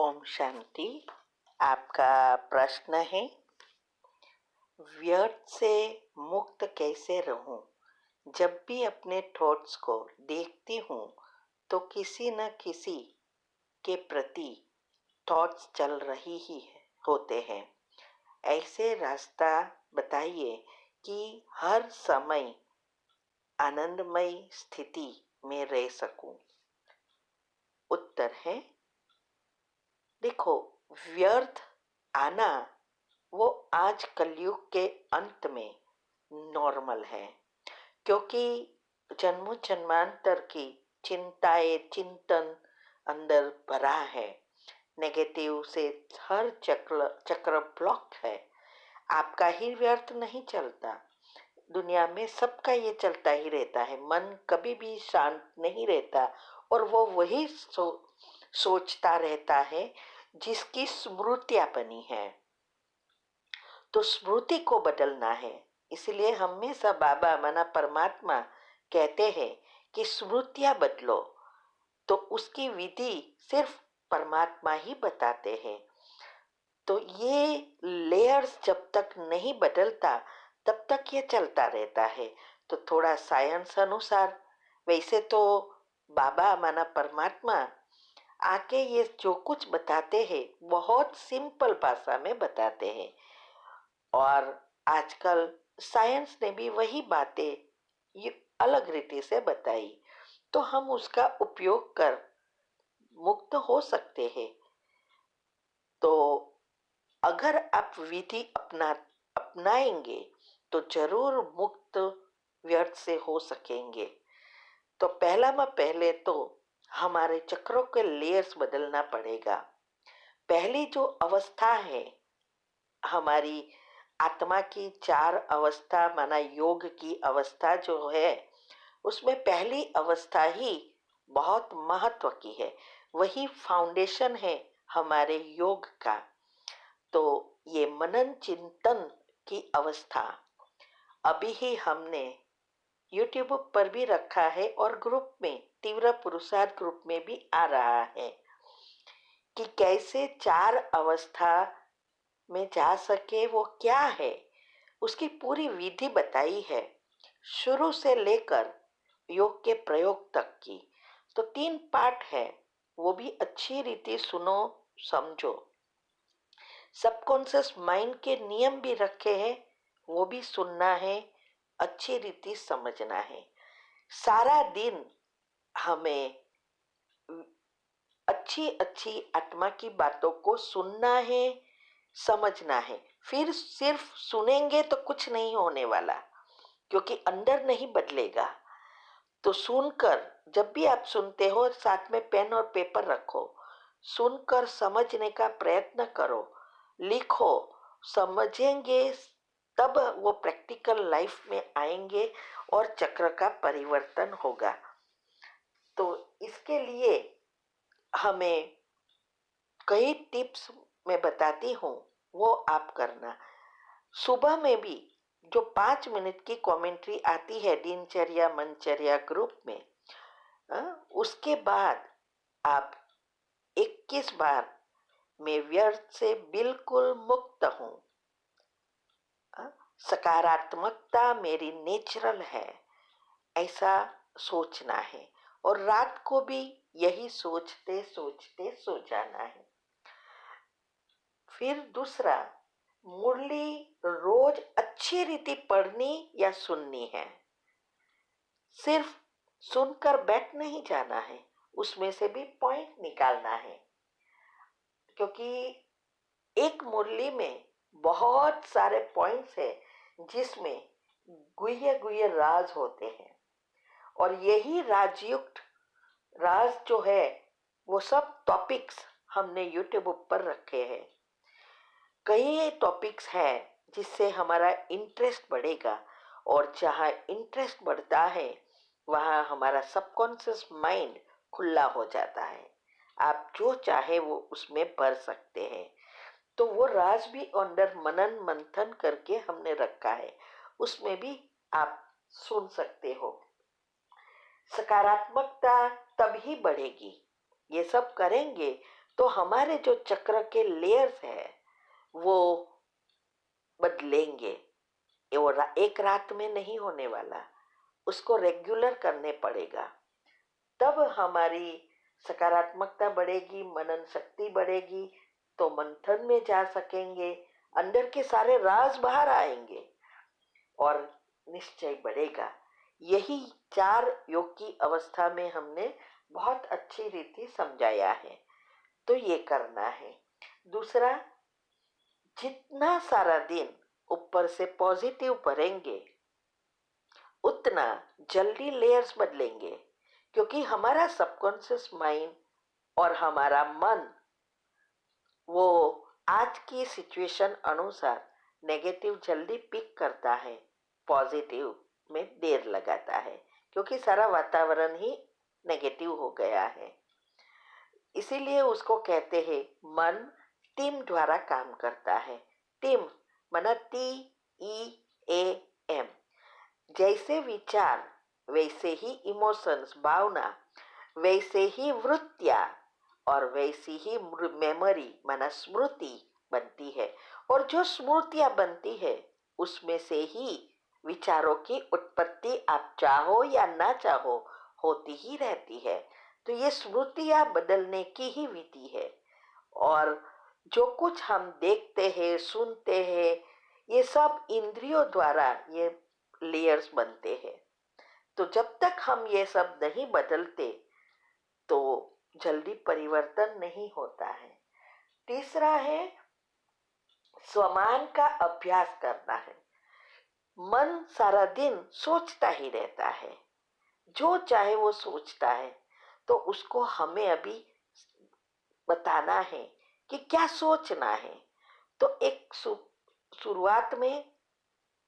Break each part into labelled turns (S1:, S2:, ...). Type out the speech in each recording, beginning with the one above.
S1: ओम शांति। आपका प्रश्न है, व्यर्थ से मुक्त कैसे रहूं? जब भी अपने थॉट्स को देखती हूँ तो किसी न किसी के प्रति थॉट्स चल रही ही होते हैं। ऐसे रास्ता बताइए कि हर समय आनंदमय स्थिति में रह सकूं। उत्तर है, देखो, व्यर्थ आना वो आज कलयुग के अंत में नॉर्मल है, क्योंकि जन्मों जन्मांतर की चिंतन अंदर भरा है। नेगेटिव से हर चक्र ब्लॉक है। आपका ही व्यर्थ नहीं चलता, दुनिया में सबका ये चलता ही रहता है। मन कभी भी शांत नहीं रहता और वो वही सोचता रहता है जिसकी स्मृतियां बनी है। तो स्मृति को बदलना है। इसलिए हमेशा बाबा माना परमात्मा कहते हैं कि स्मृतियां बदलो। तो उसकी विधि सिर्फ परमात्मा ही बताते हैं। तो ये लेयर्स जब तक नहीं बदलता तब तक ये चलता रहता है। तो थोड़ा साइंस अनुसार, वैसे तो बाबा माना परमात्मा आके ये जो कुछ बताते हैं बहुत सिंपल भाषा में बताते हैं, और आजकल साइंस ने भी वही बातें ये अलग रीति से बताई। तो हम उसका उपयोग कर मुक्त हो सकते हैं। तो अगर आप विधि अपनाएंगे तो जरूर मुक्त व्यर्थ से हो सकेंगे। तो पहले तो हमारे चक्रों के लेयर्स बदलना पड़ेगा। पहली जो अवस्था है हमारी आत्मा की, 4 अवस्था माना योग की अवस्था जो है, उसमें पहली अवस्था ही बहुत महत्व की है। वही फाउंडेशन है हमारे योग का। तो ये मनन चिंतन की अवस्था अभी ही हमने YouTube पर भी रखा है और ग्रुप में, तीव्र पुरुषार्थ ग्रुप में भी आ रहा है कि कैसे 4 अवस्था में जा सके, वो क्या है, उसकी पूरी विधि बताई है, शुरू से लेकर योग के प्रयोग तक की। तो 3 पार्ट है, वो भी अच्छी रीति सुनो, समझो। सबकॉन्शियस माइंड के नियम भी रखे हैं, वो भी सुनना है, अच्छी रीति समझना है। सारा दिन हमें अच्छी अच्छी आत्मा की बातों को सुनना है, समझना है। फिर सिर्फ सुनेंगे तो कुछ नहीं होने वाला, क्योंकि अंदर नहीं बदलेगा। तो सुनकर, जब भी आप सुनते हो साथ में पेन और पेपर रखो, सुनकर समझने का प्रयत्न करो, लिखो। समझेंगे तब वो प्रैक्टिकल लाइफ में आएंगे और चक्र का परिवर्तन होगा। तो इसके लिए हमें कई टिप्स मैं बताती हूँ, वो आप करना। सुबह में भी जो 5 मिनट की कमेंट्री आती है दिनचर्या मनचर्या ग्रुप में, उसके बाद आप 21 बार मैं व्यर्थ से बिल्कुल मुक्त हूँ, सकारात्मकता मेरी नेचुरल है, ऐसा सोचना है। और रात को भी यही सोचते सोचते सो जाना है। फिर दूसरा, मुरली रोज अच्छी रीति पढ़नी या सुननी है। सिर्फ सुनकर बैठ नहीं जाना है, उसमें से भी पॉइंट निकालना है, क्योंकि एक मुरली में बहुत सारे पॉइंट्स है जिसमें गुह्य गुह्य राज होते हैं। और यही राजयुक्त राज जो है, वो सब टॉपिक्स हमने यूट्यूब पर रखे हैं। कई टॉपिक्स है जिससे हमारा इंटरेस्ट बढ़ेगा, और जहाँ इंटरेस्ट बढ़ता है वहाँ हमारा सबकॉन्शियस माइंड खुला हो जाता है। आप जो चाहे वो उसमें भर सकते हैं। तो वो राज भी अंदर मनन मंथन करके हमने रखा है, उसमें भी आप सुन सकते हो। सकारात्मकता तब ही बढ़ेगी, ये सब करेंगे तो हमारे जो चक्र के लेयर्स है वो बदलेंगे। एक रात में नहीं होने वाला, उसको रेगुलर करने पड़ेगा। तब हमारी सकारात्मकता बढ़ेगी, मनन शक्ति बढ़ेगी, तो मंथन में जा सकेंगे, अंदर के सारे राज बाहर आएंगे और निश्चय बढ़ेगा। यही 4 योग की अवस्था में हमने बहुत अच्छी रीति समझाया है, तो ये करना है। दूसरा, जितना सारा दिन ऊपर से पॉजिटिव भरेंगे उतना जल्दी लेयर्स बदलेंगे, क्योंकि हमारा सबकॉन्शियस माइंड और हमारा मन वो आज की सिचुएशन अनुसार नेगेटिव जल्दी पिक करता है, पॉजिटिव में देर लगाता है, क्योंकि सारा वातावरण ही नेगेटिव हो गया है। इसीलिए उसको कहते हैं मन टीम द्वारा काम करता है। टीम माना TEAM। जैसे विचार वैसे ही इमोशंस, भावना, वैसे ही वृत्तियां और वैसी ही मेमोरी माना स्मृति बनती है। और जो स्मृतियां बनती है उसमें से ही विचारों की उत्पत्ति, आप चाहो या ना चाहो, होती ही रहती है। तो ये स्मृतियां बदलने की ही विधि है। और जो कुछ हम देखते हैं, सुनते हैं, ये सब इंद्रियों द्वारा ये लेयर्स बनते हैं। तो जब तक हम ये सब नहीं बदलते तो जल्दी परिवर्तन नहीं होता है। तीसरा है स्वमान का अभ्यास करना है। मन सारा दिन सोचता ही रहता है, जो चाहे वो सोचता है, तो उसको हमें अभी बताना है कि क्या सोचना है। तो एक शुरुआत में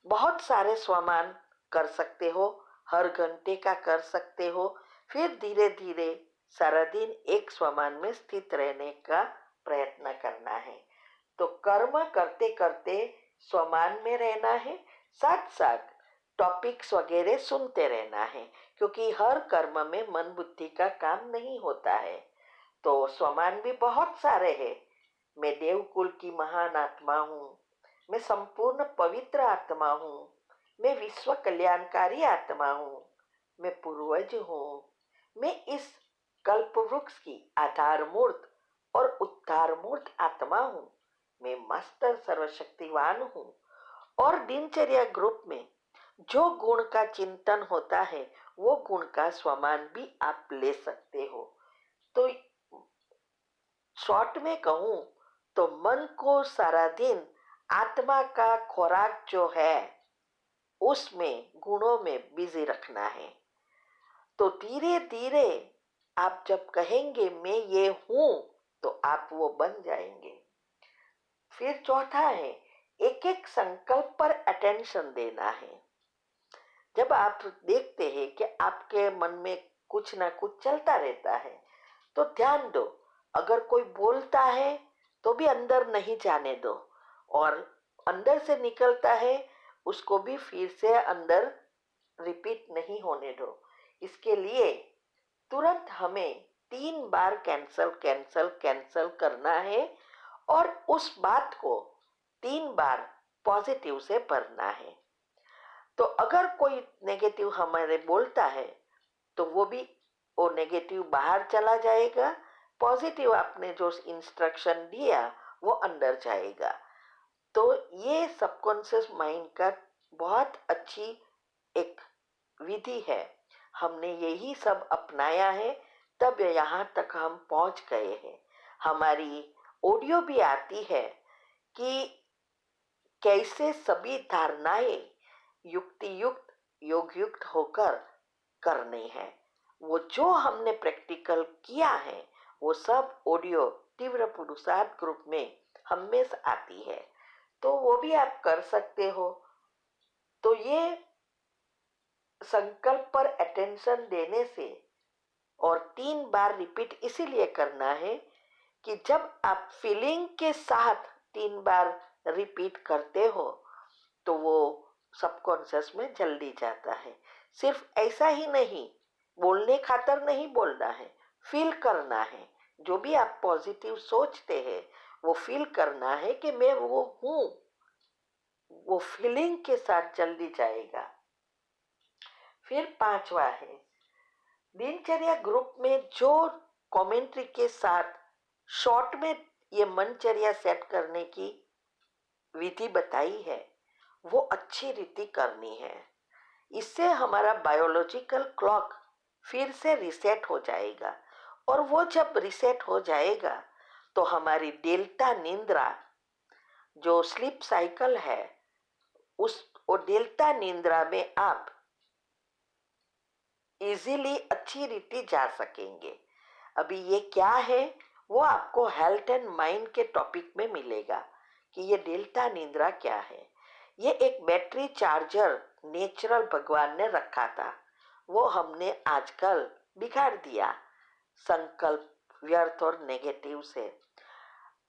S1: बहुत सारे स्वमान कर सकते हो, हर घंटे का कर सकते हो, फिर धीरे धीरे सारा दिन एक स्वमान में स्थित रहने का प्रयत्न करना है। तो कर्म करते करते स्वमान में रहना है, साथ साथ टॉपिक्स वगैरह सुनते रहना है, क्योंकि हर कर्म में मन बुद्धि का काम नहीं होता है। तो स्वमान भी बहुत सारे हैं। मैं देवकुल की महान आत्मा हूँ, मैं संपूर्ण पवित्र आत्मा हूँ, मैं विश्व कल्याणकारी आत्मा हूँ, मैं पूर्वज हूँ, मैं इस कल्प वृक्ष की आधार मूर्त और उद्धार मूर्त आत्मा हूँ, मैं मास्टर सर्वशक्तिवान हूँ। और दिनचर्या ग्रुप में जो गुण का चिंतन होता है वो गुण का स्वमान भी आप ले सकते हो। तो शॉर्ट में कहूं तो मन को सारा दिन आत्मा का खुराक जो है उसमें गुणों में बिजी रखना है। तो धीरे धीरे आप जब कहेंगे मैं ये हूं तो आप वो बन जाएंगे। फिर चौथा है एक एक संकल्प पर अटेंशन देना है। जब आप देखते हैं कि आपके मन में कुछ ना कुछ चलता रहता है तो ध्यान दो, अगर कोई बोलता है तो भी अंदर नहीं जाने दो, और अंदर से निकलता है उसको भी फिर से अंदर रिपीट नहीं होने दो। इसके लिए तुरंत हमें 3 बार कैंसल कैंसल कैंसल करना है और उस बात को 3 बार पॉजिटिव से भरना है। तो अगर कोई नेगेटिव हमारे बोलता है तो वो नेगेटिव बाहर चला जाएगा, पॉजिटिव आपने जो इंस्ट्रक्शन दिया वो अंदर जाएगा। तो ये सबकॉन्शियस माइंड का बहुत अच्छी एक विधि है। हमने यही सब अपनाया है, तब यहाँ तक हम पहुँच गए हैं। हमारी ऑडियो भी आती है कि कैसे सभी धारणाएं युक्ति युक्त योग युक्त होकर करनी है। वो जो हमने प्रैक्टिकल किया है वो सब ऑडियो तीव्र पुरुषार्थ ग्रुप में हमेशा आती है, तो वो भी आप कर सकते हो। तो ये संकल्प पर अटेंशन देने से और 3 बार रिपीट इसीलिए करना है कि जब आप फीलिंग के साथ 3 बार रिपीट करते हो तो वो सबकॉन्शियस में जल्दी जाता है। सिर्फ ऐसा ही नहीं, बोलने खातर नहीं बोलना है, फील करना है। जो भी आप पॉजिटिव सोचते हैं वो फील करना है कि मैं वो हूँ, वो फीलिंग के साथ जल्दी जाएगा। फिर पांचवा है, दिनचर्या ग्रुप में जो कमेंट्री के साथ शॉर्ट में ये मनचर्या सेट करने की विधि बताई है वो अच्छी रीति करनी है। इससे हमारा बायोलॉजिकल क्लॉक फिर से रिसेट हो जाएगा, और वो जब रिसेट हो जाएगा तो हमारी डेल्टा निंद्रा जो स्लीप साइकिल है उस वो डेल्टा निंद्रा में आप इजीली अच्छी रीति जा सकेंगे। अभी ये क्या है वो आपको हेल्थ एंड माइंड के टॉपिक में मिलेगा कि ये डेल्टा निंद्रा क्या है। ये एक बैटरी चार्जर नेचुरल भगवान ने रखा था, वो हमने आजकल बिगाड़ दिया संकल्प व्यर्थ और नेगेटिव से।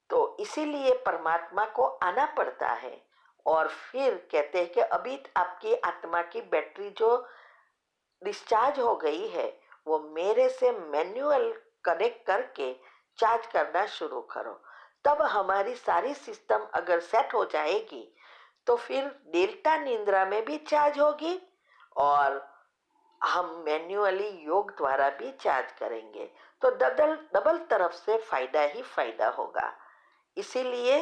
S1: तो इसीलिए परमात्मा को आना पड़ता है, और फिर कहते हैं कि अभी आपकी आत्मा की बैटरी जो डिस्चार्ज हो गई है वो मेरे से मैन्युअल कनेक्ट करके चार्ज करना शुरू करो। तब हमारी सारी सिस्टम अगर सेट हो जाएगी तो फिर डेल्टा निंद्रा में भी चार्ज होगी, और हम मैन्युअली योग द्वारा भी चार्ज करेंगे, तो डबल डबल तरफ से फायदा ही फायदा होगा। इसीलिए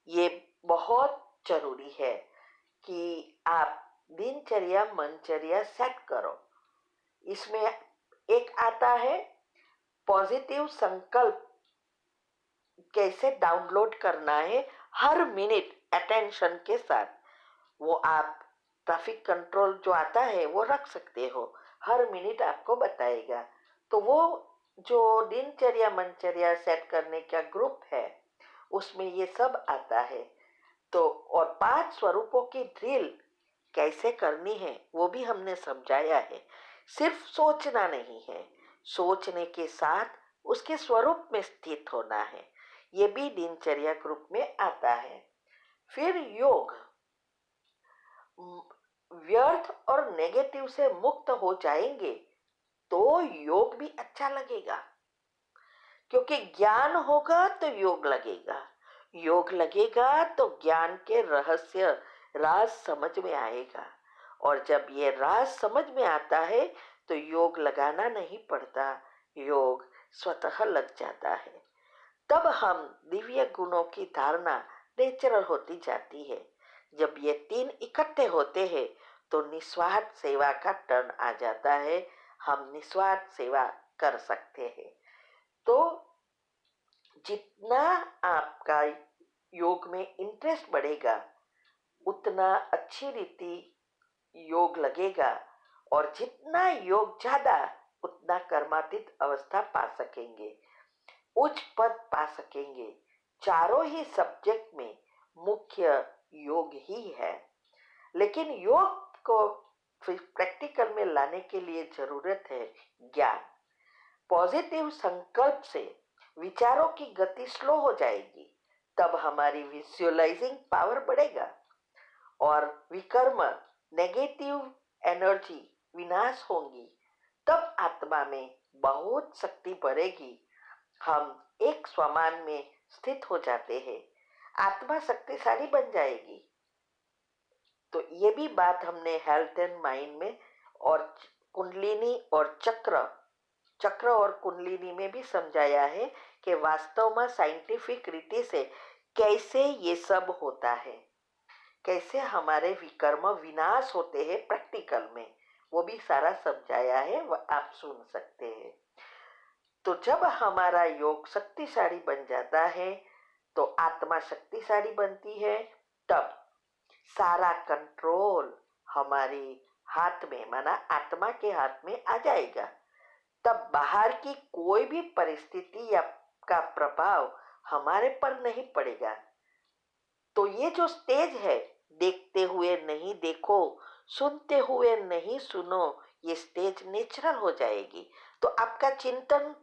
S1: ये बहुत जरूरी है कि आप दिनचर्या मनचर्या सेट करो। इसमें एक आता है पॉजिटिव संकल्प कैसे डाउनलोड करना है हर मिनट अटेंशन के साथ। वो आप ट्रैफिक कंट्रोल जो आता है वो रख सकते हो, हर मिनट आपको बताएगा। तो वो जो दिनचर्या मनचर्या सेट करने का ग्रुप है उसमें ये सब आता है। तो और 5 स्वरूपों की ड्रिल कैसे करनी है वो भी हमने समझाया है। सिर्फ सोचना नहीं है, सोचने के साथ उसके स्वरूप में स्थित होना है, ये भी दिनचर्या ग्रुप में आता है। फिर योग, व्यर्थ और नेगेटिव से मुक्त हो जाएंगे तो योग भी अच्छा लगेगा, क्योंकि ज्ञान होगा तो योग लगेगा, योग लगेगा तो ज्ञान के रहस्य राज समझ में आएगा, और जब ये राज समझ में आता है तो योग लगाना नहीं पड़ता, योग स्वतः लग जाता है। तब हम दिव्य गुणों की धारणा नेचुरल होती जाती है। जब ये 3 इकट्ठे होते हैं तो निस्वार्थ सेवा का टर्न आ जाता है, हम निस्वार्थ सेवा कर सकते हैं। तो जितना आपका योग में इंटरेस्ट बढ़ेगा उतना अच्छी रीति योग लगेगा, और जितना योग ज्यादा उतना कर्मातीत अवस्था पा सकेंगे, उच्च पद पा सकेंगे। चारों ही सब्जेक्ट में मुख्य योग ही है, लेकिन योग को प्रैक्टिकल में लाने के लिए जरूरत है ज्ञान। पॉजिटिव संकल्प से विचारों की गति स्लो हो जाएगी, तब हमारी विजुअलाइजिंग पावर बढ़ेगा, और विकर्म नेगेटिव एनर्जी विनाश होंगी, तब आत्मा में बहुत शक्ति बढ़ेगी, हम एक स्वमान में स्थित हो जाते हैं, आत्मा शक्तिशाली बन जाएगी। तो ये भी बात हमने हेल्थ एंड माइंड में और कुंडलिनी और चक्र चक्र और कुंडलिनी में भी समझाया है कि वास्तव में साइंटिफिक रीति से कैसे ये सब होता है, कैसे हमारे विकर्म विनाश होते हैं प्रैक्टिकल में, वो भी सारा समझाया है, वह आप सुन सकते हैं। तो जब हमारा योग शक्तिशाली बन जाता है तो आत्मा शक्तिशाली बनती है, तब सारा कंट्रोल हमारे हाथ में, माना आत्मा के हाथ में आ जाएगा। तब बाहर की कोई भी परिस्थिति या का प्रभाव हमारे पर नहीं पड़ेगा। तो ये जो स्टेज है, देखते हुए नहीं देखो, सुनते हुए नहीं सुनो, ये स्टेज नेचुरल हो जाएगी। तो आपका चिंतन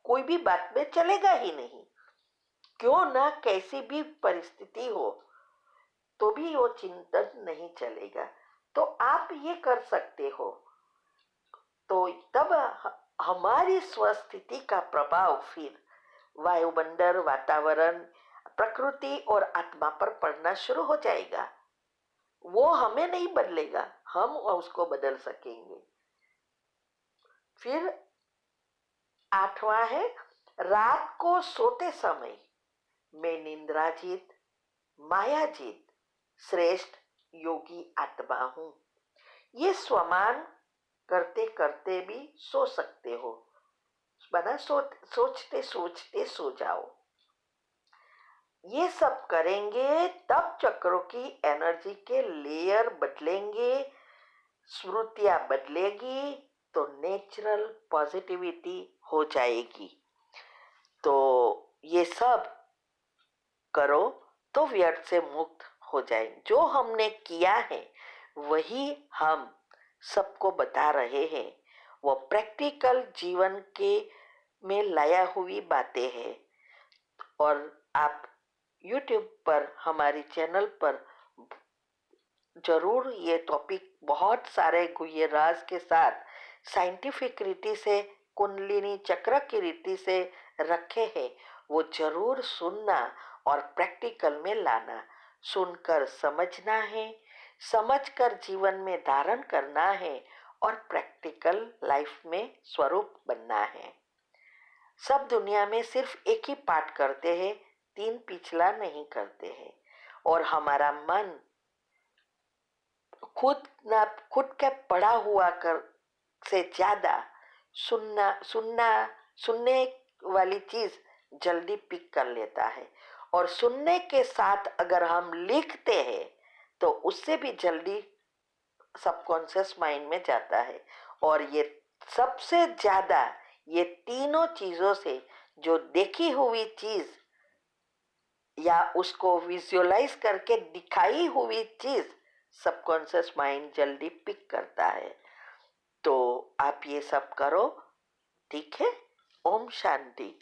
S1: कोई भी बात में चलेगा ही नहीं, क्यों ना कैसी भी परिस्थिति हो तो भी वो चिंतन नहीं चलेगा। तो आप ये कर सकते हो। तो तब हमारी स्वस्थिति का प्रभाव फिर वायुमंडल, वातावरण, प्रकृति और आत्मा पर पड़ना शुरू हो जाएगा। वो हमें नहीं बदलेगा, हम उसको बदल सकेंगे। फिर 8वां है, रात को सोते समय मैं निंद्राजीत, मायाजीत, श्रेष्ठ योगी आत्मा हूं। ये स्वमान करते करते भी सो सकते हो, बना सोचते सोचते सो जाओ। ये सब करेंगे तब चक्रों की एनर्जी के लेयर बदलेंगे, स्मृतियां बदलेगी, तो नेचुरल पॉजिटिविटी हो जाएगी। तो ये सब करो तो व्यर्थ से मुक्त हो जाएंगे। जो हमने किया है वही हम सबको बता रहे हैं। वो प्रैक्टिकल जीवन के में लाया हुई बातें हैं। और आप YouTube पर हमारी चैनल पर जरूर ये टॉपिक बहुत सारे गुह्य राज के साथ साइंटिफिक रीति से, कुंडलिनी चक्र की रीति से रखे हैं। वो जरूर सुनना और प्रैक्टिकल में लाना। सुनकर समझना है, समझकर जीवन में धारण करना है और प्रैक्टिकल लाइफ में स्वरूप बनना है। सब दुनिया में सिर्फ एक ही पाठ करते हैं, 3 पिछला नहीं करते हैं। और हमारा मन खुद के पढ़ा हुआ कर से ज्यादा सुनने वाली चीज जल्दी पिक कर लेता है। और सुनने के साथ अगर हम लिखते हैं तो उससे भी जल्दी सबकॉन्शियस माइंड में जाता है। और ये सबसे ज्यादा ये तीनों चीजों से जो देखी हुई चीज या उसको विजुअलाइज करके दिखाई हुई चीज सबकॉन्शियस माइंड जल्दी पिक करता है। तो आप ये सब करो, ठीक है। ओम शांति।